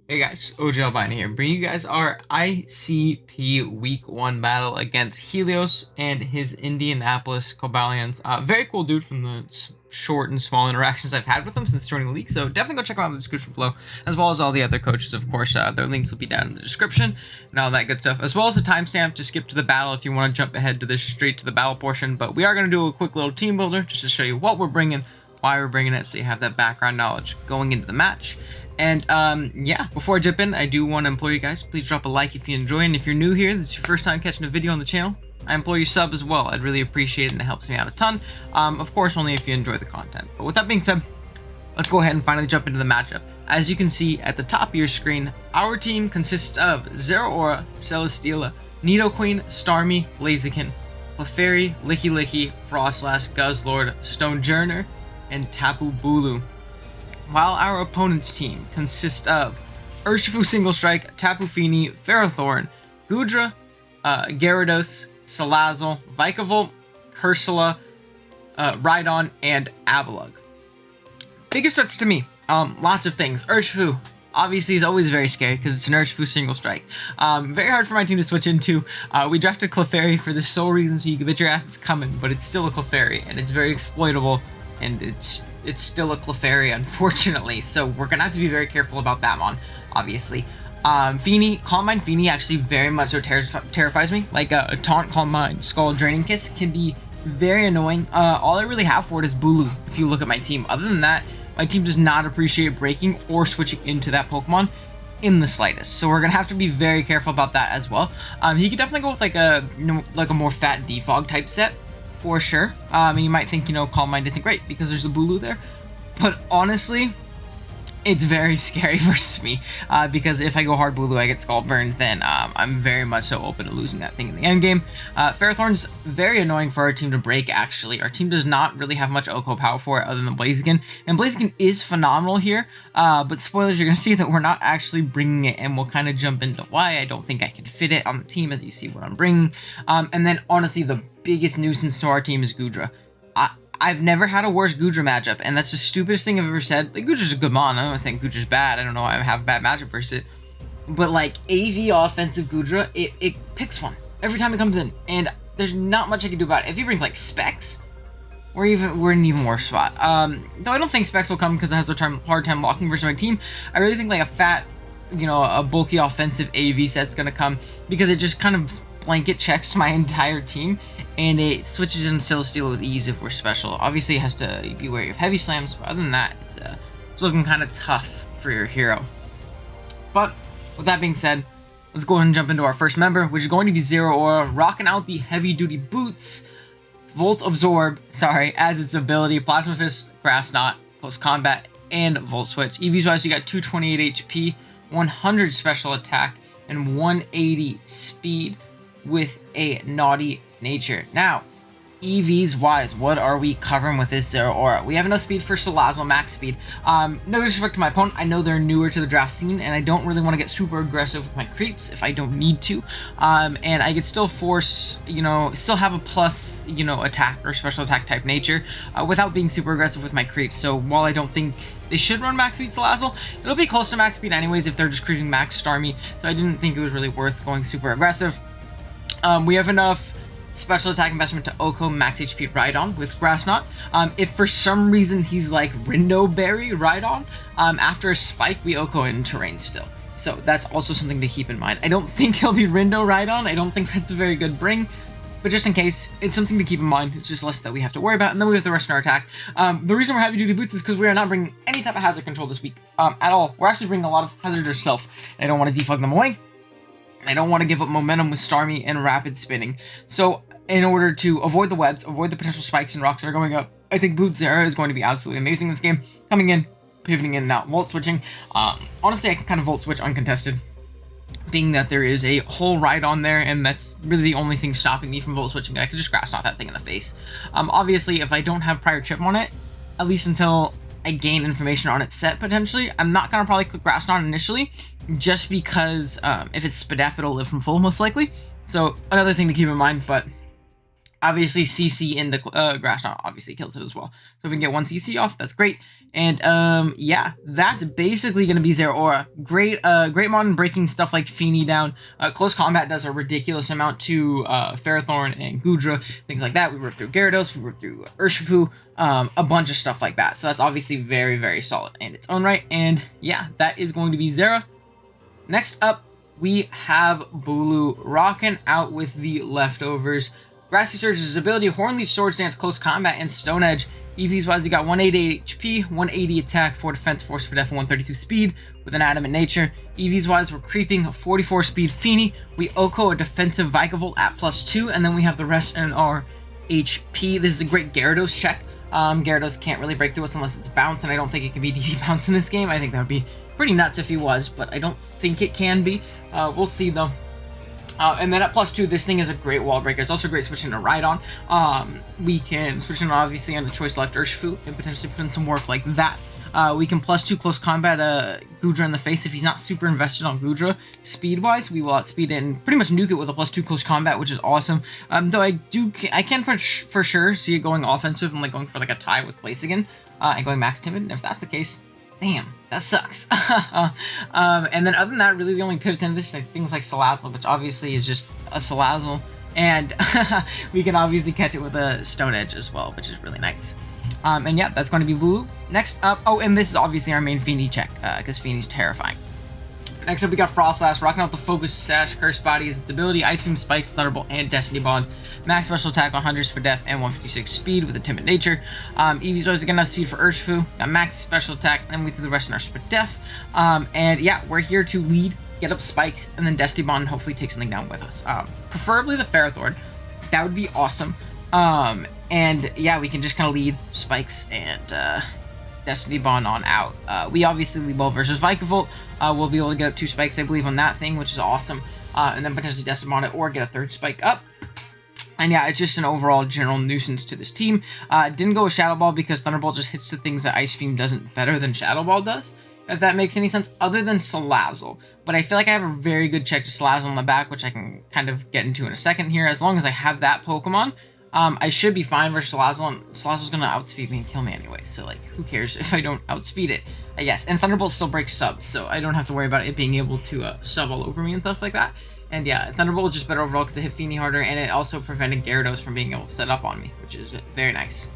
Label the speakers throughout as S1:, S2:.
S1: Hey guys, OGalbina here, bringing you guys our ICP Week 1 battle against Helios and his Indianapolis Cobalions. Very cool dude from the short and small interactions I've had with him since joining the league, so definitely go check him out in the description below, as well as all the other coaches, of course. Their links will be down in the description and all that good stuff, as well as a timestamp to skip to the battle if you want to jump ahead to this straight to the battle portion. But we are going to do a quick little team builder just to show you what we're bringing, why we're bringing it, so you have that background knowledge going into the match. And yeah, before I jump in, I do want to implore you guys, please drop a like if you enjoy, and if you're new here, this is your first time catching a video on the channel, I implore you sub as well. I'd really appreciate it and it helps me out a ton. Of course, only if you enjoy the content. But with that being said, let's go ahead and finally jump into the matchup. As you can see at the top of your screen, our team consists of Zero Aura, Celesteela, Nidoqueen, Starmie, Blaziken, Clefairy, Licky Licky, Frostlass, Guzzlord, Stonejourner, and Tapu Bulu. While our opponent's team consists of Urshifu Single Strike, Tapu Fini, Ferrothorn, Goodra, Gyarados, Salazzle, Vikavolt, Ursula, Rhydon, and Avalugg. Biggest threats to me, lots of things. Urshifu, obviously, is always very scary because it's an Urshifu Single Strike. Very hard for my team to switch into. We drafted Clefairy for the sole reason so you can bet your ass it's coming, but it's still a Clefairy, and it's very exploitable, and it's still a Clefairy, unfortunately, so we're gonna have to be very careful about that one, obviously. Fini, Calm Mind Fini actually very much so terrifies me. Like a Taunt, Calm Mind, Skull, Draining Kiss can be very annoying. All I really have for it is Bulu, if you look at my team. Other than that, my team does not appreciate breaking or switching into that Pokemon in the slightest, so we're gonna have to be very careful about that as well. He could definitely go with like a more fat defog type set, for sure. And you might think, Calm Mind isn't great because there's a Bulu there, but honestly, it's very scary versus me, because if I go hard Bulu, I get Skull Burned, then I'm very much so open to losing that thing in the end game. Ferrothorn's very annoying for our team to break, actually. Our team does not really have much Oko power for it other than Blaziken, and Blaziken is phenomenal here, but spoilers, you're going to see that we're not actually bringing it, and we'll kind of jump into why I don't think I can fit it on the team as you see what I'm bringing. And then, honestly, the biggest nuisance to our team is Goodra. I've never had a worse Goodra matchup, and that's the stupidest thing I've ever said. Like, Goodra's a good mon. I don't think Goodra's bad. I don't know why I have a bad matchup versus it. But, like, AV offensive Goodra, it picks one every time it comes in, and there's not much I can do about it. If he brings, like, Specs, we're in an even worse spot. Though I don't think Specs will come because it has a hard time locking versus my team. I really think, like, a fat, a bulky offensive AV set's going to come because it just kind of blanket checks my entire team, and it switches in Celesteela with ease if we're special. Obviously, it has to be wary of heavy slams, but other than that, it's looking kind of tough for your hero. But with that being said, let's go ahead and jump into our first member, which is going to be Zero Aura, rocking out the heavy-duty boots, Volt Absorb, as its ability, Plasma Fist, Grass Knot, Close Combat, and Volt Switch. EVs-wise, you got 228 HP, 100 special attack, and 180 speed with a naughty nature. Now, EVs wise, what are we covering with this Zero Aura? We have enough speed for Salazzle, max speed. No disrespect to my opponent, I know they're newer to the draft scene, and I don't really want to get super aggressive with my creeps if I don't need to. And I could still force, still have a plus, attack or special attack type nature without being super aggressive with my creeps. So while I don't think they should run max speed Salazzle, it'll be close to max speed anyways if they're just creeping max Starmie. So I didn't think it was really worth going super aggressive. We have enough special attack investment to Oko max HP Rhydon with Grass Knot. If for some reason he's like Rindo Berry Rhydon, after a spike we Oko in terrain still. So that's also something to keep in mind. I don't think he'll be Rindo Rhydon. I don't think that's a very good bring, but just in case, it's something to keep in mind. It's just less that we have to worry about, and then we have the rest in our attack. The reason we're heavy duty boots is because we are not bringing any type of hazard control this week at all. We're actually bringing a lot of hazards ourselves. I don't want to defog them away. I don't want to give up momentum with Starmie and rapid spinning. So in order to avoid the webs, avoid the potential spikes and rocks that are going up, I think Boot Zera is going to be absolutely amazing in this game. Coming in, pivoting in and out, volt switching. Honestly, I can kind of volt switch uncontested, being that there is a whole ride on there, and that's really the only thing stopping me from volt switching. I could just Grass Knot that thing in the face. Obviously, if I don't have prior chip on it, at least until I gain information on its set potentially, I'm not going to probably click Grass Knot initially, just because if it's Spadef, it'll live from full most likely. So another thing to keep in mind, but obviously CC into Grass Knot obviously kills it as well. So if we can get one CC off, that's great. And yeah, that's basically gonna be Zeraora. Great modern breaking stuff like Feeny down. Close combat does a ridiculous amount to Ferrothorn and Goodra, things like that. We worked through Gyarados, we worked through Urshifu, a bunch of stuff like that. So that's obviously very, very solid in its own right. And yeah, that is going to be Zera. Next up, we have Bulu rocking out with the leftovers. Grassy Surge's ability, Horn Leech, Sword Stance, Close Combat, and Stone Edge. EVs wise, we got 188 HP, 180 attack, 4 defense, 4 for def, and 132 speed with an adamant nature. EVs wise, we're creeping 44 speed Feeny. We Oko a defensive Vikavolt at +2, and then we have the rest in our HP. This is a great Gyarados check. Gyarados can't really break through us unless it's bounce, and I don't think it can be DD bounce in this game. I think that would be pretty nuts if he was, but I don't think it can be. We'll see though. And then at +2, this thing is a great wall breaker. It's also great switching to Rhydon. We can switch in obviously on the choice select Urshifu and potentially put in some work like that. We can +2 close combat Goodra in the face if he's not super invested on Goodra. Speed-wise, we will outspeed it and pretty much nuke it with a +2 close combat, which is awesome. Though I can for sure see it going offensive and like going for like a tie with Blaziken and going max timid. And if that's the case, damn, that sucks. And then other than that, really the only pivots in this are things like Salazzle, which obviously is just a Salazzle. And we can obviously catch it with a Stone Edge as well, which is really nice. And yeah, that's going to be Bulu. Next up, oh, and this is obviously our main Feeny check, because Feeny's terrifying. Next up, we got Frostlass, rocking out the Focus Sash, Curse Body is its ability, Ice Beam, Spikes, Thunderbolt, and Destiny Bond. Max special attack, 100 for def, and 156 speed with a timid nature. EV's always got enough speed for Urshifu, got max special attack, and we threw the rest in our split def. And yeah, we're here to lead, get up Spikes, and then Destiny Bond, and hopefully take something down with us. Preferably the Ferrothorn. That would be awesome. And yeah, we can just kind of lead Spikes and Destiny Bond on out. We obviously lead well versus Vikavolt. We'll be able to get up 2 spikes, I believe, on that thing, which is awesome. And then potentially Destiny Bond it or get a 3rd spike up. And yeah, it's just an overall general nuisance to this team. Didn't go with Shadow Ball because Thunderbolt just hits the things that Ice Beam doesn't better than Shadow Ball does. If that makes any sense, other than Salazzle. But I feel like I have a very good check to Salazzle on the back, which I can kind of get into in a second here. As long as I have that Pokemon, I should be fine versus Salazzle, and Salazzle's gonna outspeed me and kill me anyway, so like, who cares if I don't outspeed it, I guess. And Thunderbolt still breaks sub, so I don't have to worry about it being able to sub all over me and stuff like that. And yeah, Thunderbolt is just better overall because it hit Feeny harder, and it also prevented Gyarados from being able to set up on me, which is very nice.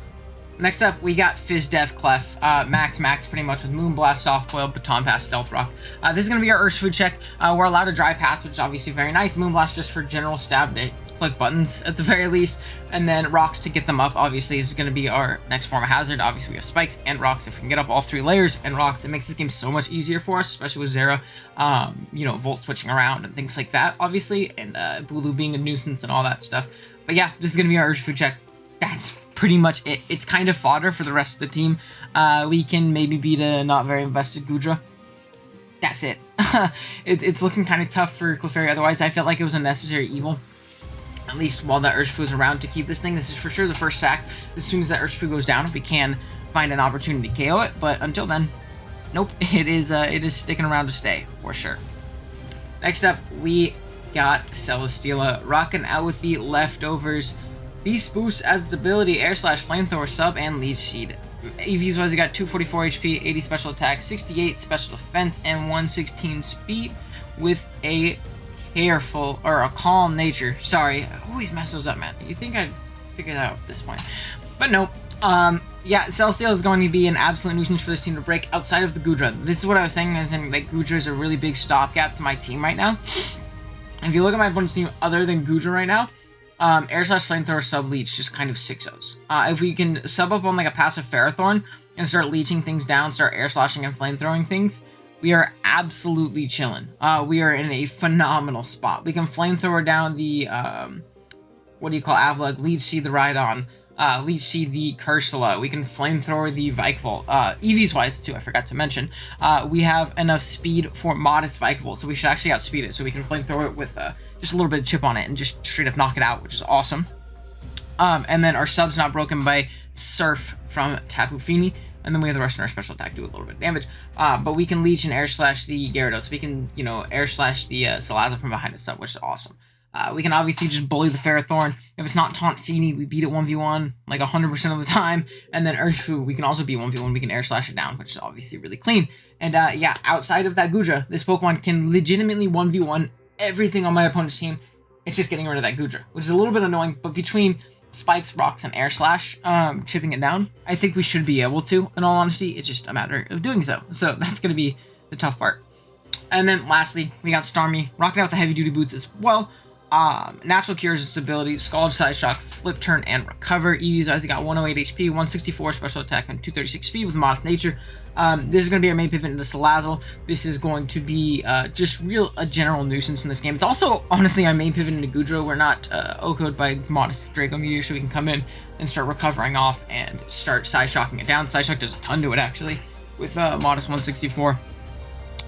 S1: Next up, we got Fizz Def Clef, max pretty much with Moonblast, Soft Boil, Baton Pass, Stealth Rock. This is going to be our Urshifu check. We're allowed to Dry Pass, which is obviously very nice. Moonblast just for general stab to click buttons at the very least, and then Rocks to get them up. Obviously, this is going to be our next form of hazard. Obviously, we have Spikes and Rocks. If we can get up all 3 layers and Rocks, it makes this game so much easier for us, especially with Zera, you know, Volt switching around and things like that, obviously, and Bulu being a nuisance and all that stuff. But yeah, this is going to be our Urshifu check. That's pretty much it. It's kind of fodder for the rest of the team. We can maybe beat a not very invested Goodra. That's it. It's looking kind of tough for Clefairy. Otherwise, I felt like it was a necessary evil. At least while that Urshifu is around to keep this thing. This is for sure the first sack. As soon as that Urshifu goes down, if we can find an opportunity to KO it. But until then, nope. It is sticking around to stay for sure. Next up, we got Celesteela rocking out with the leftovers. Beast Boost as its ability, Air Slash, Flamethrower, Sub, and Leech Seed. EVs wise, we got 244 HP, 80 special attack, 68 special defense, and 116 speed with a careful, or a calm nature. Sorry, I always mess those up, man. You think I'd figure that out at this point. But no. Yeah, Celesteela is going to be an absolute nuisance for this team to break outside of the Goodra. This is what I was saying, as in, like, Goodra is a really big stopgap to my team right now. If you look at my opponent's team other than Goodra right now, Air Slash, Flamethrower, Sub, Leech, just kind of 6-0s. If we can sub up on like a passive Ferrothorn and start leeching things down, start Air Slashing and Flamethrowing things, we are absolutely chilling. We are in a phenomenal spot. We can Flamethrower down the, what do you call Avlug, Leech Seed the Rhydon, Leech Seed the Cursula. We can Flamethrower the Vikavolt. EVs wise too, I forgot to mention. We have enough speed for modest Vikavolt, so we should actually outspeed it. So we can Flamethrower it with just a little bit of chip on it and just straight up knock it out, which is awesome. And then our sub's not broken by Surf from Tapu Fini. And then we have the rest of our special attack do a little bit of damage. But we can Leech and Air Slash the Gyarados. We can, you know, Air Slash the Salazzle from behind the sub, which is awesome.
S2: We can obviously just bully the Ferrothorn. If it's not Taunt Feeny, we beat it 1v1 like 100% of the time. And then Urshifu, we can also beat 1v1. We can Air Slash it down, which is obviously really clean. And yeah, outside of that Goodra, this Pokemon can legitimately 1v1 everything on my opponent's team. It's just getting rid of that Goodra, which is a little bit annoying. But between Spikes, Rocks, and Air Slash, chipping it down, I think we should be able to, in all honesty. It's just a matter of doing so. So that's going to be the tough part. And then lastly, we got Starmie, rocking out with the heavy duty boots as well. Natural Cures its ability, Scald, Side Shock, Flip Turn, and Recover. EV's eyes got 108 HP, 164 special attack, and 236 speed with Modest Nature. This is going to be our main pivot into Salazzle. This is going to be just a general nuisance in this game. It's also, honestly, our main pivot into Goodra. We're not OHKO'd by Modest Draco Meteor, so we can come in and start recovering off and start Side Shocking it down. Side Shock does a ton to it, actually, with Modest 164.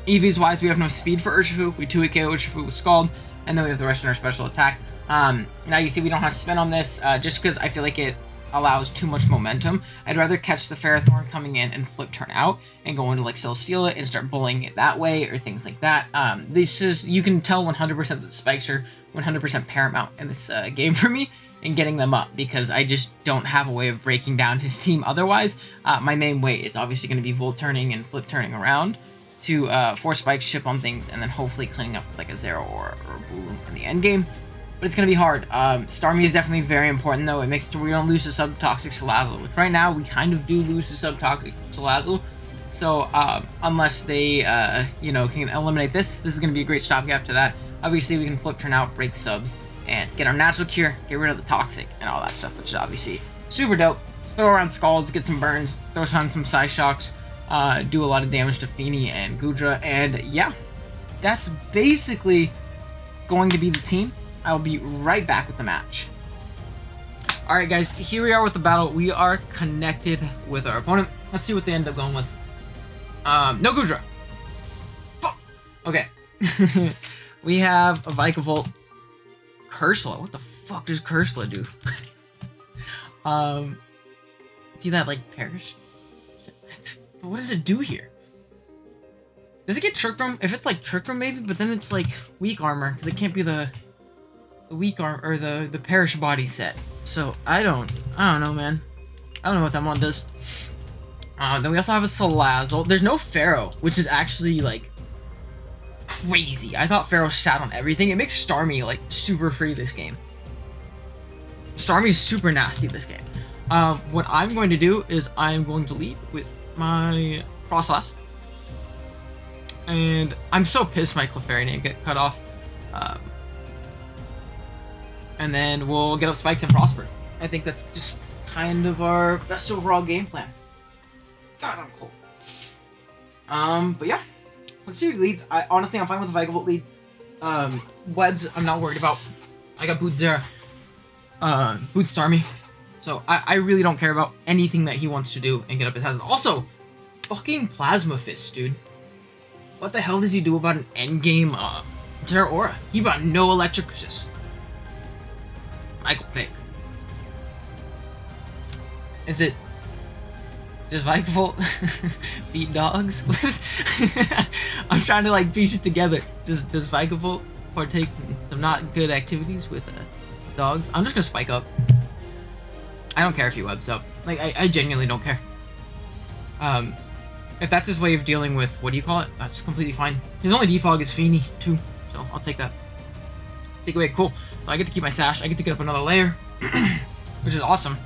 S2: EV's wise, we have no speed for Urshifu. We 2-hit KO Urshifu with Scald, and then we have the rest in our special attack. Now you see we don't have spin on this, just because I feel like it allows too much momentum. I'd rather catch the Ferrothorn coming in and Flip Turn out and go into like Celesteela it and start bullying it that way or things like that. This is, you can tell 100% that the spikes are 100% paramount in this game for me and getting them up, because I just don't have a way of breaking down his team otherwise. My main way is obviously going to be Volt Turning and Flip Turning around to force Spikes chip on things and then hopefully cleaning up like a Zero or a Bulu in the end game. But it's going to be hard. Starmie is definitely very important, though. It makes it so we don't lose to Subtoxic Salazzle, which right now we kind of do lose to Subtoxic Salazzle. So unless they, can eliminate this is going to be a great stopgap to that. Obviously, we can Flip Turn out, break subs, and get our Natural Cure, get rid of the Toxic, and all that stuff, which is obviously super dope. Throw around Scalds, get some burns, throw on some Side Shocks, do a lot of damage to Feeny and Goodra, and yeah, that's basically going to be the team. I'll be right back with the match. Alright guys, here we are with the battle. We are connected with our opponent. Let's see what they end up going with. No Goodra. Okay. We have a Vikavolt. Cursula. What the fuck does Cursula do? See that, like, perish? But what does it do here? Does it get Trick Room? If it's like Trick Room, maybe, but then it's like weak armor, because it can't be the weak arm or the perish body set. So I don't know, man. I don't know what that one does. Then we also have a Salazzle. There's no Pharaoh, which is actually like crazy. I thought Pharaoh sat on everything. It makes Starmie like super free this game. Starmie's super nasty this game. What I'm going to do is I'm going to lead with my Frostlass. And I'm so pissed my Clefairy name get cut off. And then we'll get up Spikes and Prosper. I think that's just kind of our best overall game plan. God, I'm cold. But yeah. Let's see who leads. Honestly, I'm fine with the Vikavolt lead. Webs, I'm not worried about. I got Boot Zera. Boot Starmie. So I really don't care about anything that he wants to do and get up his hazard. Also, fucking Plasma Fist, dude. What the hell does he do about an endgame Zeraora? He brought no electric resist. Michael Vick. Is it just Vikavolt beat dogs? I'm trying to like piece it together. Does Vikavolt partake in some not good activities with dogs? I'm just gonna spike up. I don't care if he webs up. Like I genuinely don't care. If that's his way of dealing with, what do you call it? That's completely fine. His only defog is Feeny, too. So, I'll take that. Take away, cool. So, I get to keep my Sash. I get to get up another layer. Which is awesome.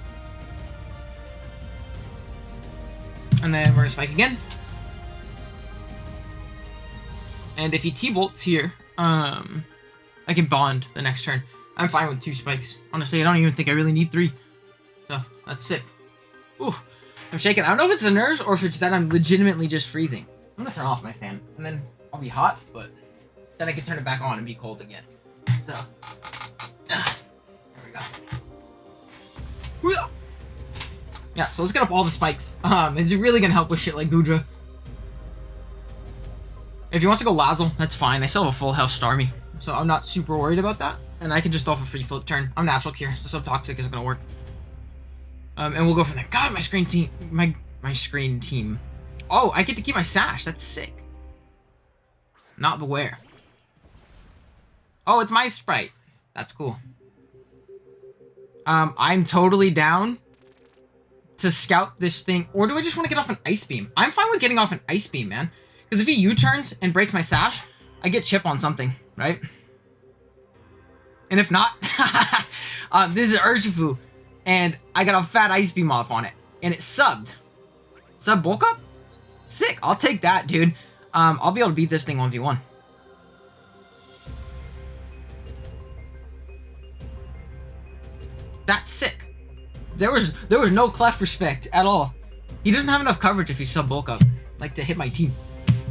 S2: And then we're gonna spike again. And if he T-bolts here, I can bond the next turn. I'm fine with 2 spikes. Honestly, I don't even think I really need 3. So, that's sick. Ooh. I'm shaking. I don't know if it's the nerves or if it's that I'm legitimately just freezing. I'm gonna turn off my fan, and then I'll be hot, but then I can turn it back on and be cold again. So, there we go. Yeah, so let's get up all the spikes. It's really gonna help with shit like Goodra. If he wants to go Lazzle, that's fine. I still have a full house Starmie, so I'm not super worried about that. And I can just off a free flip turn. I'm Natural Cure, so Subtoxic isn't gonna work. And we'll go from there. God, my screen team. My screen team. Oh, I get to keep my Sash. That's sick. Not Beware. Oh, it's my Sprite. That's cool. I'm totally down to scout this thing. Or do I just want to get off an Ice Beam? I'm fine with getting off an Ice Beam, man. Because if he U-turns and breaks my sash, I get chip on something, right? And if not, this is Urshifu, and I got a fat Ice Beam off on it, and it subbed. Sub bulk up? Sick. I'll take that, dude. I'll be able to beat this thing 1v1. That's sick. There was no Clef respect at all. He doesn't have enough coverage if he's sub bulk up, like, to hit my team.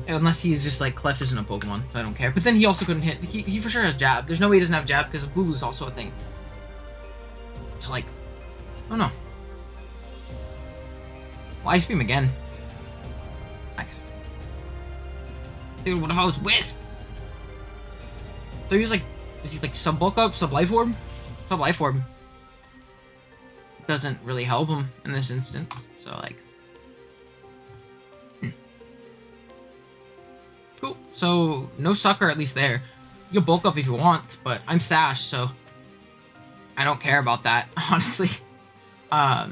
S2: Unless he is just like, Clef isn't a Pokemon, so I don't care. But then he also couldn't hit. He for sure has Jab. There's no way he doesn't have Jab because Bulu's also a thing. So like, oh no. Well, Ice Beam again. Nice. Dude, what if I was Wisp? So he was like, is he like sub bulk up, sub life orb? Sub life orb doesn't really help him in this instance. So like, cool. So no sucker, at least there. You can bulk up if you want, but I'm Sash, so I don't care about that, honestly. Fire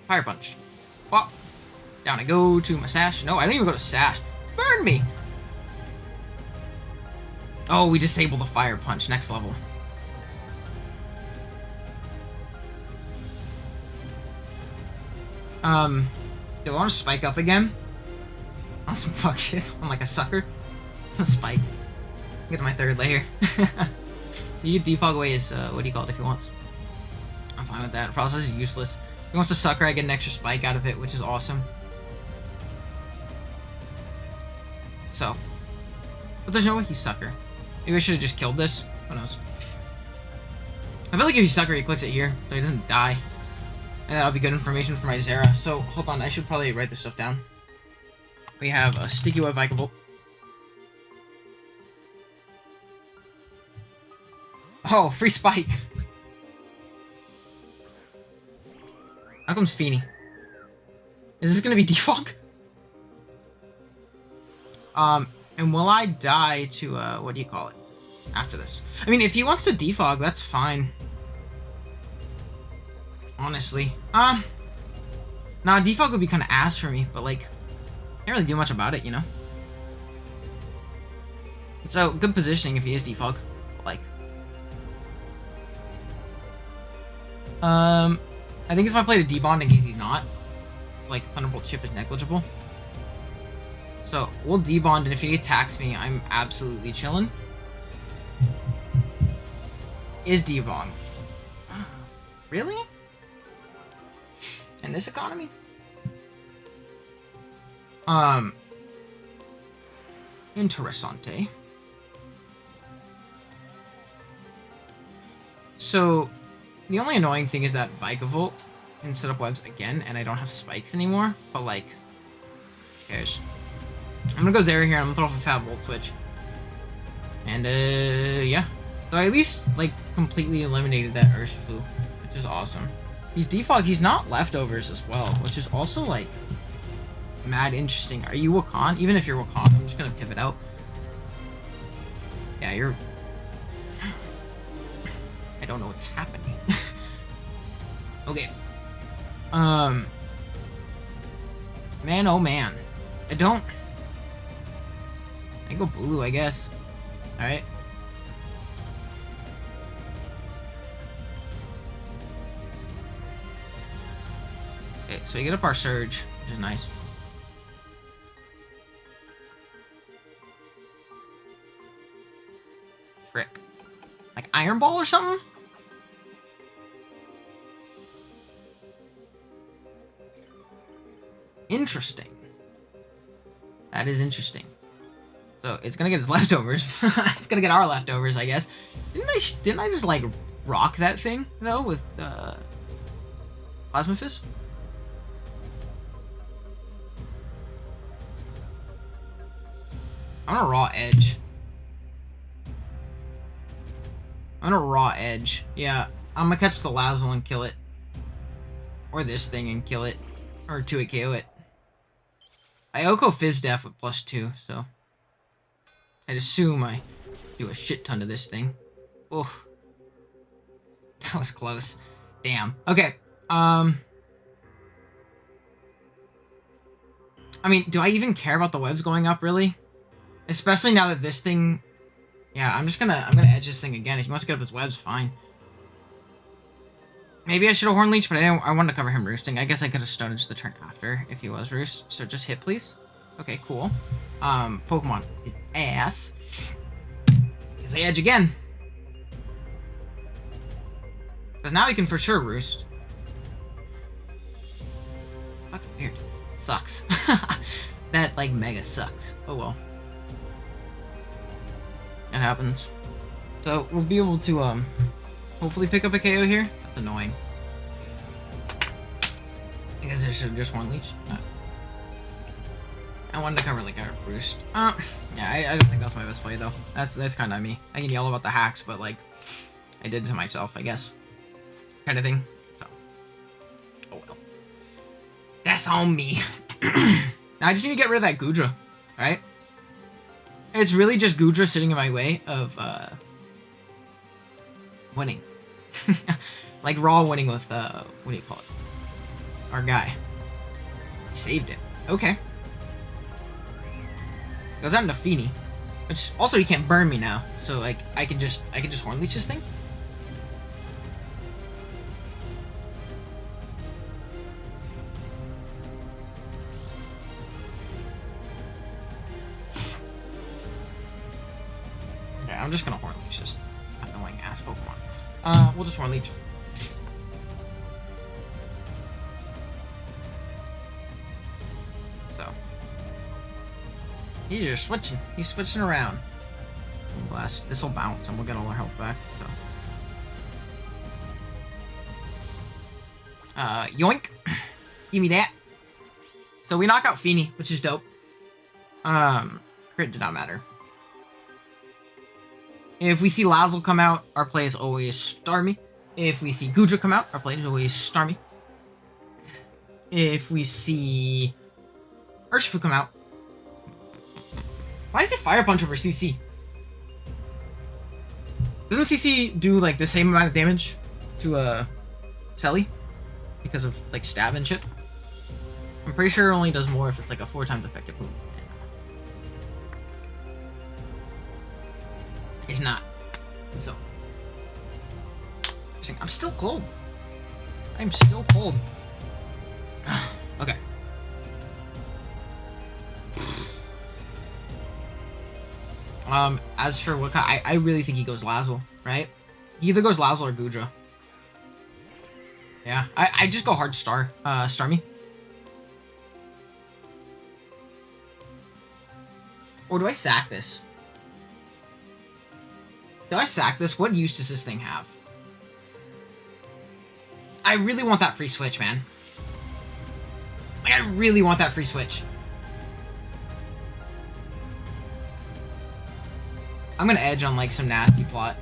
S2: Punch. Well, down I go to my Sash. No, I don't even go to Sash. Burn me! Oh, we disable the Fire Punch. Next level. Do I want to spike up again? On some fuck shit. On like a sucker? Spike. Get to my third layer. You can defog away his, what do you call it if he wants. I'm fine with that. Process is useless. If he wants to sucker, I get an extra spike out of it, which is awesome. So. But there's no way he's sucker. Maybe I should have just killed this. Who knows? I feel like if he's sucker, he clicks it here, so he doesn't die. And that'll be good information for my Zera. So, hold on, I should probably write this stuff down. We have a Sticky Web Vikavolt. Oh, free spike. How comes Feeny? Is this gonna be defog? And will I die to, what do you call it? After this. I mean, if he wants to defog, that's fine. Honestly. Nah, defog would be kind of ass for me, but like, can't really do much about it, you know? So, good positioning if he is defog. Like, I think it's my play to debond in case he's not. Like, Thunderbolt chip is negligible. So, we'll debond, and if he attacks me, I'm absolutely chilling. Is debond. Really? In this economy? Interessante. So, the only annoying thing is that Vikavolt can set up webs again, and I don't have spikes anymore, but like, who cares? I'm gonna go Zera here, and I'm gonna throw off a Fat Volt Switch. And, yeah. So I at least, like, completely eliminated that Urshifu, which is awesome. He's defog, he's not leftovers as well, which is also, like, mad interesting. Are you Wakan? Even if you're Wakan, I'm just gonna pivot out. Yeah, you're... I don't know what's happening. Okay. Man, oh man. I go Bulu, I guess. Alright. Okay, so we get up our Surge, which is nice. Trick. Like Iron Ball or something? Interesting. That is interesting. So it's gonna get his leftovers. It's gonna get our leftovers, I guess. Didn't I just like rock that thing though with Plasma Fist? I'm gonna raw edge. Yeah, I'm gonna catch the Lazzle and kill it. Or this thing and kill it. Or 2-hit KO it. I Oko Fizz Def with +2, so I'd assume I do a shit ton to this thing. Oh, that was close. Damn. Okay. I mean, do I even care about the webs going up, really? Especially now that this thing... Yeah, I'm gonna edge this thing again. If he wants to get up his webs, fine. Maybe I should have Horn Leech, but I wanted to cover him roosting. I guess I could have staged the turn after if he was roost. So just hit, please. Okay, cool. Pokemon is ass. Because I edge again. Because now he can for sure roost. Fucking weird. Sucks. That, like, mega sucks. Oh, well. It happens. So, we'll be able to, hopefully pick up a KO here. That's annoying. I guess I should have just Horn Leech. I wanted to cover, like, a roost. Yeah, I don't think that's my best play, though. That's kind of me. I can yell about the hacks, but, like, I did to myself, I guess. Kind of thing. So. Oh, well. That's on me. Now I just need to get rid of that Goodra, right? It's really just Goodra sitting in my way of winning. Like raw winning with what do you call it? Our guy. Saved it. Okay. Goes out into Feeny. Which also he can't burn me now. So like I can just Horn Leech this thing. I'm just gonna Horn Leech this annoying ass Pokemon. We'll just Horn Leech. So. He's just switching. He's switching around. Blast. This'll bounce and we'll get all our health back, so. Yoink. Give me that. So we knock out Feeny, which is dope. Crit did not matter. If we see Lazzle come out, our play is always Starmie. If we see Goodra come out, our play is always Starmie. If we see Urshifu come out... Why is it Fire Punch over CC? Doesn't CC do, like, the same amount of damage to, Selly? Because of, like, stab and shit? I'm pretty sure it only does more if it's, like, a 4 times effective move. It's not. So. I'm still cold. I'm still cold. Okay. As for what I really think he goes Lazzle, right? He either goes Lazzle or Goodra. Yeah. I just go hard Starmie. Or do I sack this? Do I sack this? What use does this thing have? I really want that free switch, man. Like, I really want that free switch. I'm gonna edge on, like, some Nasty Plot.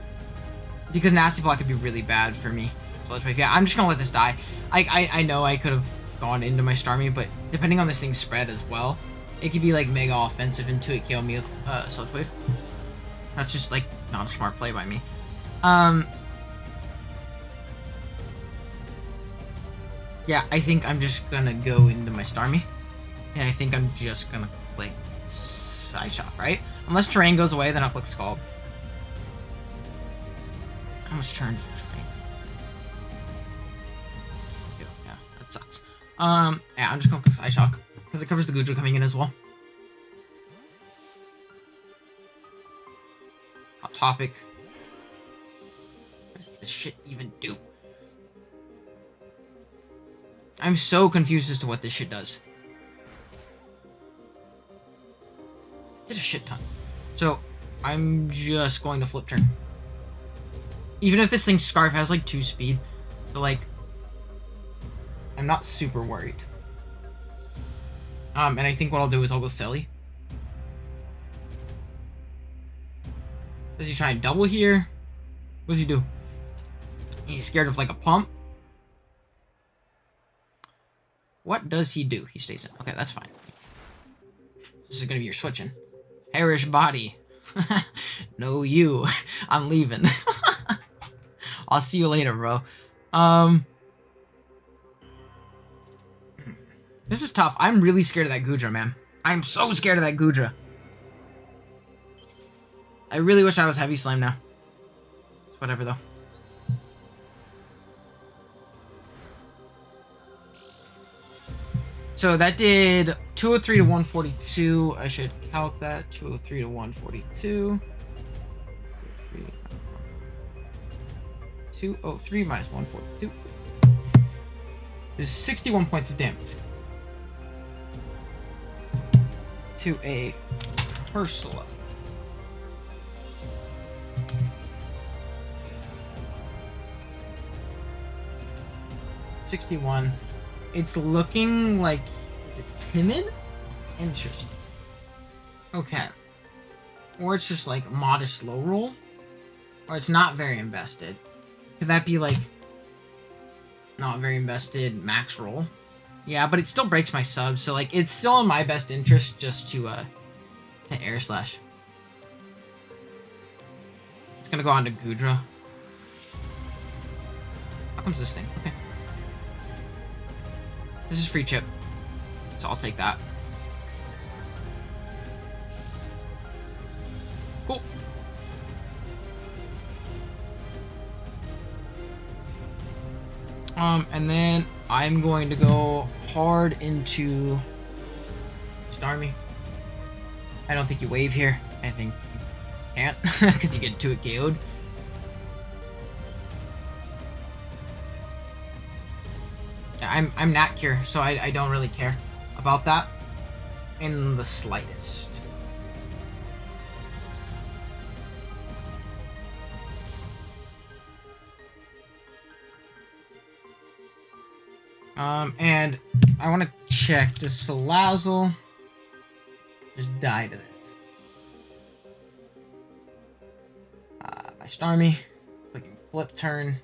S2: Because Nasty Plot could be really bad for me. So let's wait. Yeah, I'm just gonna let this die. I know I could have gone into my Starmie, but depending on this thing's spread as well, it could be, like, mega offensive into it kill me with Sludge Wave. That's just, like, not a smart play by me. Yeah, I think I'm just gonna go into my Starmie. And I think I'm just gonna click Psyshock, right? Unless terrain goes away, then I'll click Scald. How much turn did terrain? Yeah, that sucks. Yeah, I'm just gonna click Psyshock. Because it covers the Goodra coming in as well. Hot topic. What does this shit even do? I'm so confused as to what this shit does. Did a shit ton. So, I'm just going to flip turn. Even if this thing's Scarf has like 2 speed. So like, I'm not super worried. And I think what I'll do is I'll go Selly. Does he try and double here? What does he do? He's scared of like a pump. What does he do? He stays in. Okay, that's fine. This is gonna be your switching. Perish body. No, you. I'm leaving. I'll see you later, bro. This is tough. I'm really scared of that Gudra, man. I'm so scared of that Gudra. I really wish I was Heavy Slime now. It's whatever, though. So that did 203 to 142. I should calc that. 203 to 142. 203 minus 142. There's 61 points of damage. To a Ursula. $61. It's looking like, is it timid? Interesting. Okay. Or it's just like modest low roll. Or it's not very invested. Could that be like not very invested max roll? Yeah, but it still breaks my sub, so like it's still in my best interest just to air slash. It's gonna go on to Gudra. How comes this thing? Okay. This is free chip, so I'll take that. Cool. And then I'm going to go hard into Starmie. I don't think you wave here. I think you can't, because you get 2 at GAWD. I'm Nat Cure, so I don't really care about that in the slightest. And I want to check, does Salazzle just die to this? My Starmie, clicking flip turn,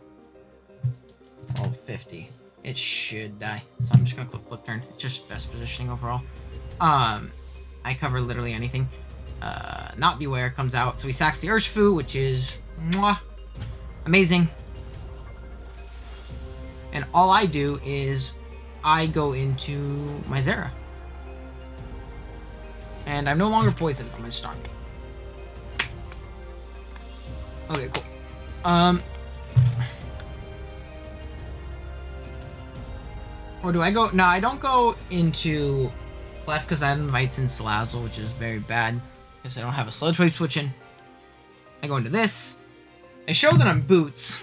S2: 1250. It should die, so I'm just gonna click flip turn. It's just best positioning overall. I cover literally anything. Not Beware comes out, so he sacks the Urshifu, which is mwah, amazing. And all I do is I go into my Zera. And I'm no longer poisoned on my Starmie. Okay, cool. Or do I go? No, I don't go into Clef because that invites in Salazzle, which is very bad because I don't have a Sludge Wave switch in. I go into this. I show that I'm Boots.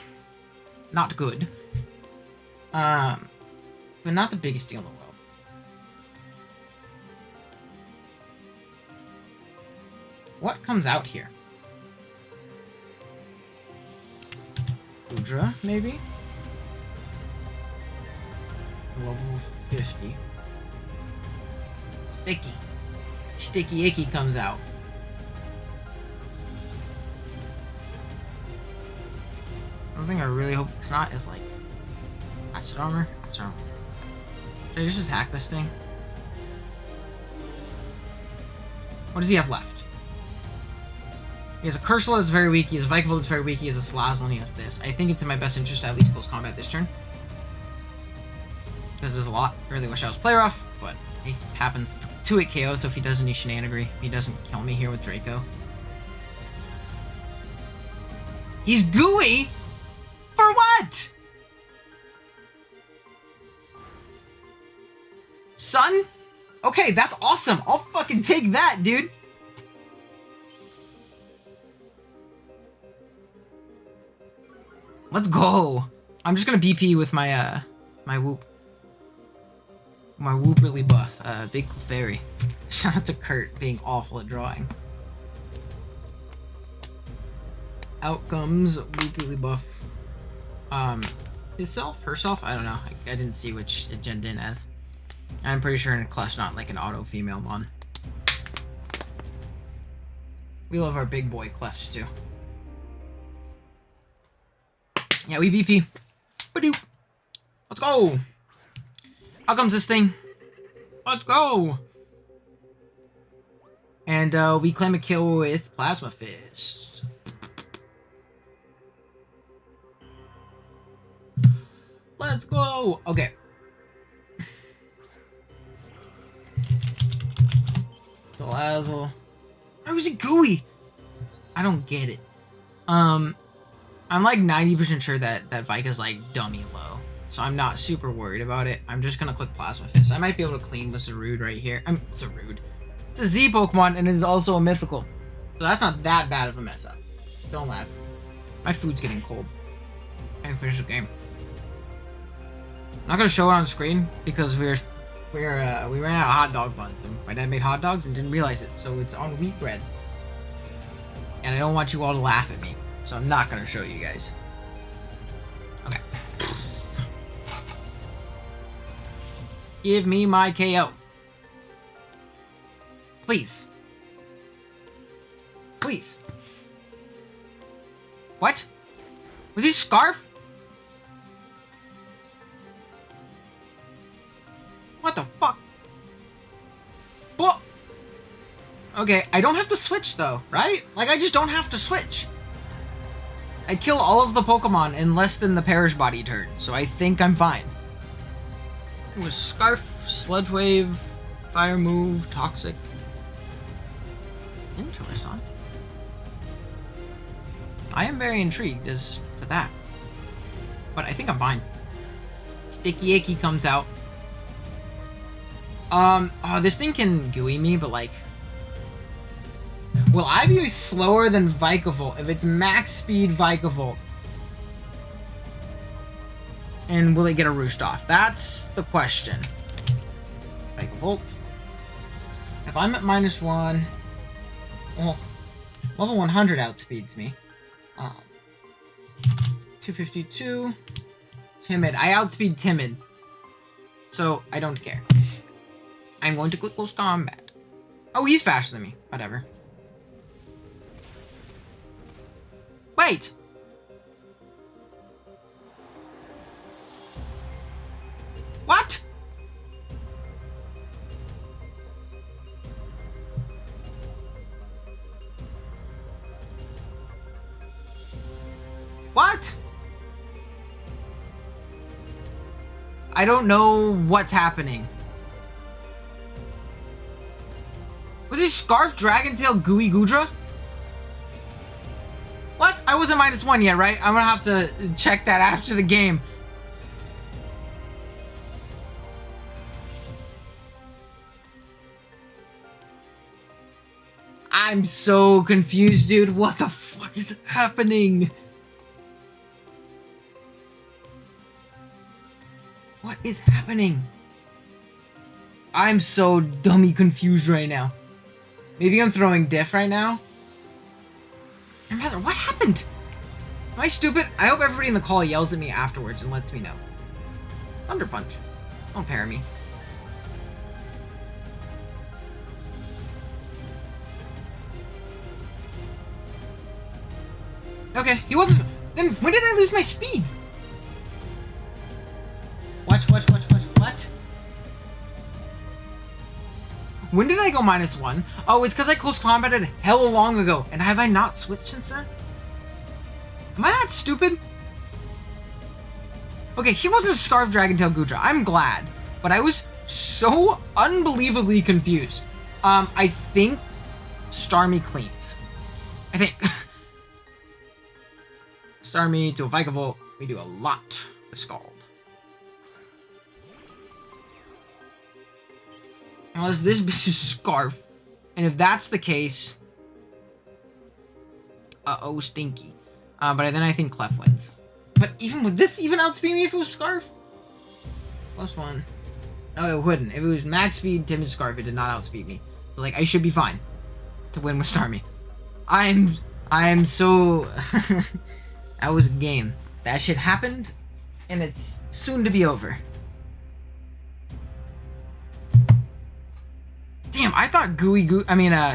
S2: Not good. But not the biggest deal in the world. What comes out here? Udra, maybe? Level 50. Sticky. Sticky Icky comes out. Something I really hope it's not is like Acid Armor. Acid Armor. Should I just attack this thing? What does he have left? He has a Cursula that's very weak, he has a Vikavolt that's very weak, he has a Salazzle, and he has this. I think it's in my best interest to at least close combat this turn. Because there's a lot. I really wish I was play rough, but it happens. It's 2-hit KO, so if he does any shenanigery, he doesn't kill me here with Draco. He's gooey? For what? Son? Okay, that's awesome. I'll fucking take that, dude. Let's go. I'm just gonna BP with my my Whoop. My Whoop really buff. Big Clefairy. Shout out to Kurt being awful at drawing. Out comes Whoop really buff. Himself? Herself? I don't know. I didn't see which it genned in as. I'm pretty sure Clef's not like an auto female mon. We love our big boy Clefs too. Yeah, we BP. Badoo. Let's go. How comes this thing? Let's go. And we claim a kill with Plasma Fist. Let's go. Okay. Salazzle. Why was it gooey? I don't get it. I'm like 90% sure that Vika's like dummy low. So I'm not super worried about it. I'm just gonna click Plasma Fist. I might be able to clean with Zarude right here. Zarude. It's a Z Pokemon and it is also a mythical. So that's not that bad of a mess up. Don't laugh. My food's getting cold. I can finish the game. I'm not gonna show it on screen because we ran out of hot dog buns. And my dad made hot dogs and didn't realize it. So it's on wheat bread. And I don't want you all to laugh at me. So I'm not gonna show you guys. Okay. Give me my KO. Please. Please. What? Was he Scarf? What the fuck? What? Okay, I don't have to switch though, right? Like, I just don't have to switch. I kill all of the Pokemon in less than the Perish Body turn, so I think I'm fine. It was Scarf, Sludge Wave, Fire Move, Toxic. Interesting. I am very intrigued as to that. But I think I'm fine. Sticky Icky comes out. Oh, this thing can gooey me, but like... Will I be slower than Vikavolt if it's max speed Vikavolt? And will it get a roost off? That's the question. Vikavolt. If I'm at -1... Well, level 100 outspeeds me. 252. Timid. I outspeed Timid. So, I don't care. I'm going to click Close Combat. Oh, he's faster than me. Whatever. Wait! What? What? I don't know what's happening. Was he Scarf Dragon Tail Gooey Goodra? What? I wasn't -1 yet, right? I'm gonna have to check that after the game. I'm so confused, dude. What the fuck is happening? What is happening? I'm so dummy confused right now. Maybe I'm throwing diff right now. And rather, what happened? Am I stupid? I hope everybody in the call yells at me afterwards and lets me know. Thunder Punch. Don't pair me. Okay, he wasn't... Then when did I lose my speed? What? When did I go -1? Oh, it's because I close combated hella long ago. And have I not switched since then? Am I that stupid? Okay, he wasn't Scarf Dragon Tail Goodra. I'm glad. But I was so unbelievably confused. I think Starmie cleans. I think. Starmie to a Vikavolt. We do a lot with Scald. Unless this bitch is Scarf. And if that's the case... Uh-oh, stinky. But then I think Clef wins. But even with this, even outspeed me if it was Scarf? +1. No, it wouldn't. If it was max speed, Timid Scarf, it did not outspeed me. So, like, I should be fine to win with Starmie. I am so... That was a game. That shit happened, and it's soon to be over. Damn, I thought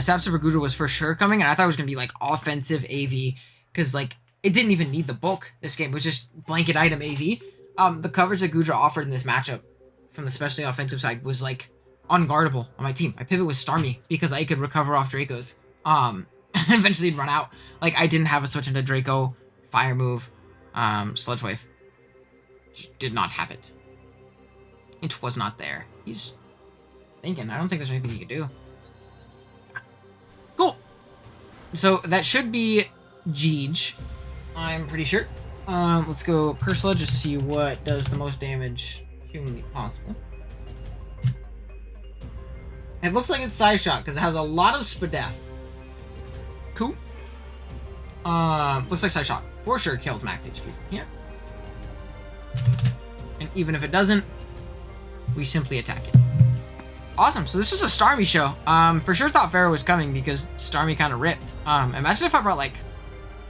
S2: Stab Super Goodra was for sure coming, and I thought it was gonna be like offensive AV, because like it didn't even need the bulk. This game was just blanket item AV. The coverage that Goodra offered in this matchup from the especially offensive side was like unguardable on my team. I pivot with Starmie because I could recover off Dracos. Eventually it'd run out. Like I didn't have a switch into Draco, Fire Move, Sludge Wave. Just did not have it. It was not there. He's thinking. I don't think there's anything he could do. Cool. So that should be Jeej. I'm pretty sure. Let's go Cursula just to see what does the most damage humanly possible. It looks like it's Side Shot because it has a lot of Spadef. Cool. Looks like Side Shot for sure kills max HP from here. And even if it doesn't, we simply attack it. Awesome. So this was a Starmie show. For sure thought Pharaoh was coming because Starmie kind of ripped. Imagine if I brought like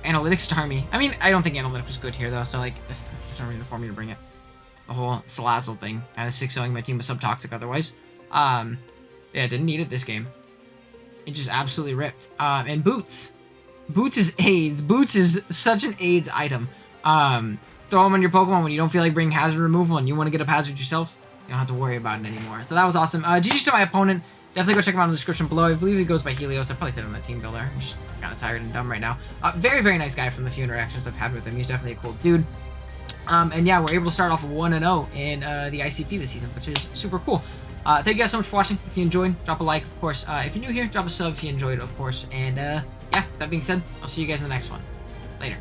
S2: Analytics Starmie. I mean, I don't think Analytics was good here though. So like, there's no reason for me to bring it. The whole Salazzle thing kind of 6-0ing my team was subtoxic otherwise. Yeah, didn't need it this game. It just absolutely ripped. And Boots. Boots is AIDS. Boots is such an AIDS item. Throw them on your Pokemon when you don't feel like bringing hazard removal and you want to get up hazard yourself. You don't have to worry about it anymore. So that was awesome. GG's to my opponent. Definitely go check him out in the description below. I believe he goes by Helios. I probably said it on the team builder. I'm just kind of tired and dumb right now. Very, very nice guy from the few interactions I've had with him. He's definitely a cool dude. And yeah, we're able to start off 1-0 in the ICP this season, which is super cool. Thank you guys so much for watching. If you enjoyed, drop a like, of course. If you're new here, drop a sub if you enjoyed, of course. And yeah, that being said, I'll see you guys in the next one. Later.